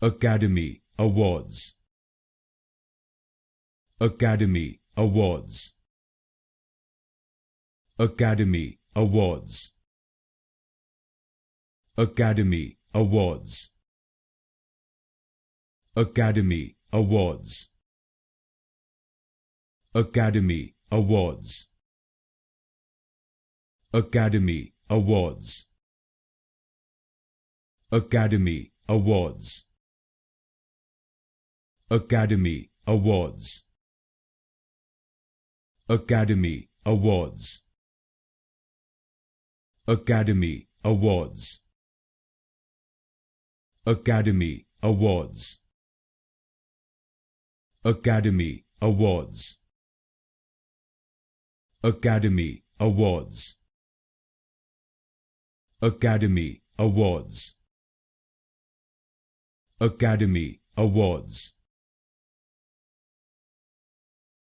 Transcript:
Academy Awards. Academy Awards. Academy Awards. Academy Awards. Academy Awards. Academy Awards. Academy Awards. Academy Awards. Academy Awards. Academy Awards. Academy Awards. Academy Awards. Academy Awards. Academy Awards. Academy Awards. Academy Awards.